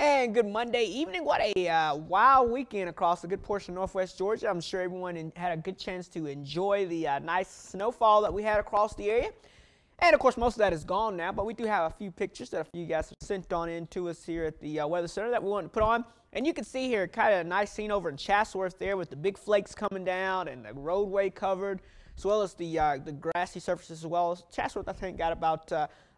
And good Monday evening. What a wild weekend across a good portion of northwest Georgia. I'm sure everyone had a good chance to enjoy the nice snowfall that we had across the area. And of course, most of that is gone now, but we do have a few pictures that a few guys have sent on in to us here at the Weather Center that we want to put on. And you can see here kind of a nice scene over in Chatsworth there with the big flakes coming down and the roadway covered, as well as the grassy surfaces as well. Chatsworth, I think, got about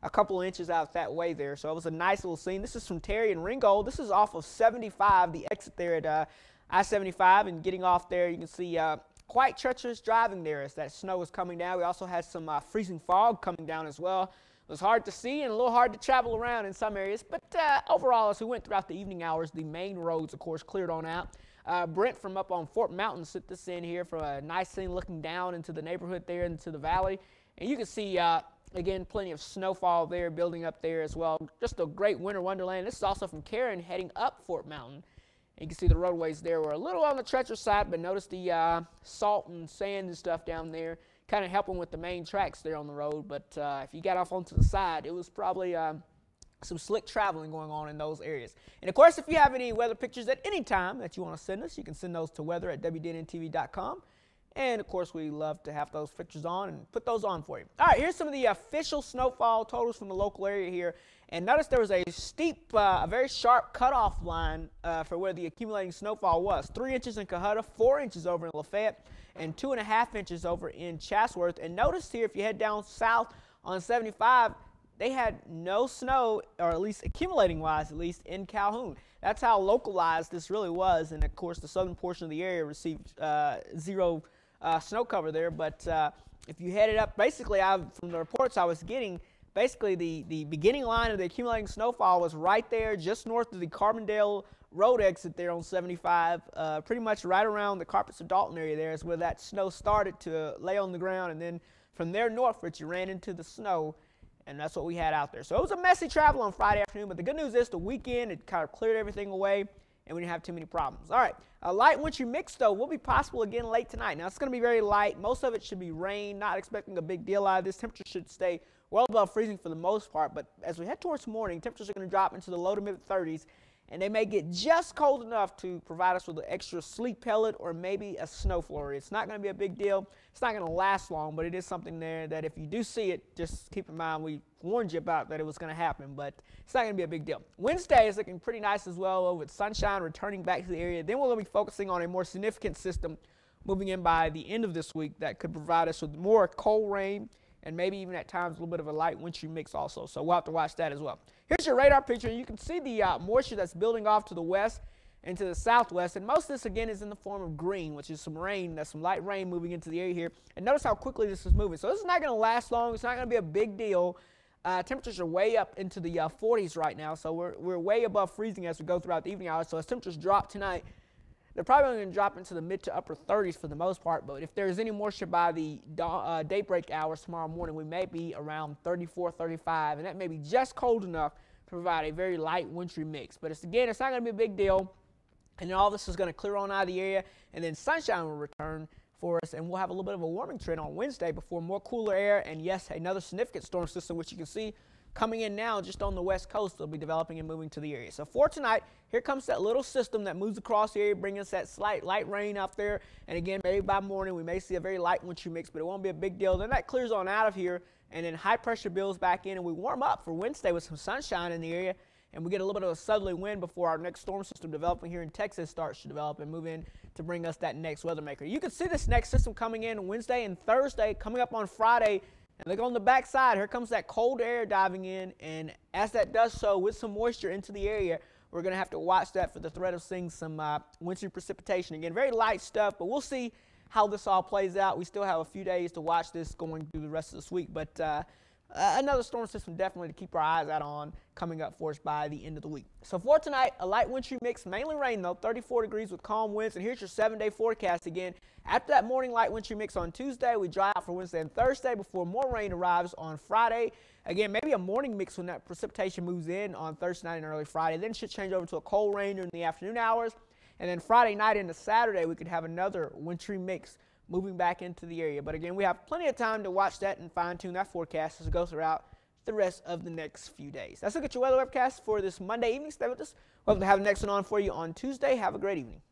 a couple of inches out that way there. So it was a nice little scene. This is from Terry and Ringgold. This is off of 75, the exit there at I-75, and getting off there, you can see quite treacherous driving there as that snow was coming down. We also had some freezing fog coming down as well. It was hard to see and a little hard to travel around in some areas, but overall, as we went throughout the evening hours, the main roads, of course, cleared on out. Brent from up on Fort Mountain sent this in here for a nice scene looking down into the neighborhood there, into the valley. And you can see, again, plenty of snowfall there building up there as well. Just a great winter wonderland. This is also from Karen heading up Fort Mountain. You can see the roadways there were a little on the treacherous side, but notice the salt and sand and stuff down there kind of helping with the main tracks there on the road. But if you got off onto the side, it was probably some slick traveling going on in those areas. And of course, if you have any weather pictures at any time that you want to send us, you can send those to weather@wdntv.com. And of course, we love to have those pictures on and put those on for you. All right, here's some of the official snowfall totals from the local area here. And notice there was a steep, a very sharp cutoff line for where the accumulating snowfall was. 3 inches in Cohutta, 4 inches over in Lafayette, and 2.5 inches over in Chatsworth. And notice here, if you head down south on 75, they had no snow, or at least accumulating wise, at least in Calhoun. That's how localized this really was. And of course, the southern portion of the area received zero snow cover there. But if you headed up, basically, from the reports I was getting, basically the beginning line of the accumulating snowfall was right there, just north of the Carbondale Road exit there on 75, pretty much right around the Carpets of Dalton area there is where that snow started to lay on the ground. And then from there northwards, you ran into the snow. And that's what we had out there. So it was a messy travel on Friday afternoon, but the good news is the weekend, it kind of cleared everything away, and we didn't have too many problems. All right, a light wintry mix, though, will be possible again late tonight. Now, it's going to be very light. Most of it should be rain, not expecting a big deal out of this. Temperature should stay well above freezing for the most part, but as we head towards morning, temperatures are going to drop into the low to mid-30s, and they may get just cold enough to provide us with an extra sleet pellet or maybe a snow flurry. It's not going to be a big deal. It's not going to last long, but it is something there that if you do see it, just keep in mind we warned you about that it was going to happen, but it's not going to be a big deal. Wednesday is looking pretty nice as well with sunshine returning back to the area. Then we're going to be focusing on a more significant system moving in by the end of this week that could provide us with more cold rain and maybe even at times a little bit of a light wintry mix also. So we'll have to watch that as well. Here's your radar picture. You can see the moisture that's building off to the west and to the southwest. And most of this, again, is in the form of green, which is some rain. That's some light rain moving into the area here. And notice how quickly this is moving. So this is not going to last long. It's not going to be a big deal. Temperatures are way up into the 40s right now. So we're way above freezing as we go throughout the evening hours. So as temperatures drop tonight, they're probably going to drop into the mid to upper 30s for the most part, but if there's any moisture by the daybreak hours tomorrow morning, we may be around 34, 35, and that may be just cold enough to provide a very light wintry mix. But it's not going to be a big deal, and then all this is going to clear on out of the area, and then sunshine will return for us, and we'll have a little bit of a warming trend on Wednesday before more cooler air, and yes, another significant storm system, which you can see coming in now just on the west coast. They'll be developing and moving to the area. So for tonight, here comes that little system that moves across the area, bringing us that slight light rain out there. And again, maybe by morning, we may see a very light wintry mix, but it won't be a big deal. Then that clears on out of here, and then high pressure builds back in, and we warm up for Wednesday with some sunshine in the area, and we get a little bit of a southerly wind before our next storm system developing here in Texas starts to develop and move in to bring us that next weather maker. You can see this next system coming in Wednesday and Thursday, coming up on Friday. And look on the back side, here comes that cold air diving in, and as that does so with some moisture into the area, we're going to have to watch that for the threat of seeing some wintry precipitation. Again, very light stuff, but we'll see how this all plays out. We still have a few days to watch this going through the rest of this week, but another storm system definitely to keep our eyes out on coming up for us by the end of the week. So for tonight, a light wintry mix, mainly rain though, 34 degrees with calm winds. And here's your 7-day forecast again. After that morning light wintry mix on Tuesday, we dry out for Wednesday and Thursday before more rain arrives on Friday. Again, maybe a morning mix when that precipitation moves in on Thursday night and early Friday. Then it should change over to a cold rain during the afternoon hours. And then Friday night into Saturday, we could have another wintry mix moving back into the area. But again, we have plenty of time to watch that and fine-tune that forecast as we go throughout the rest of the next few days. That's a look at your weather webcast for this Monday evening. Stay with us. We'll have the next one on for you on Tuesday. Have a great evening.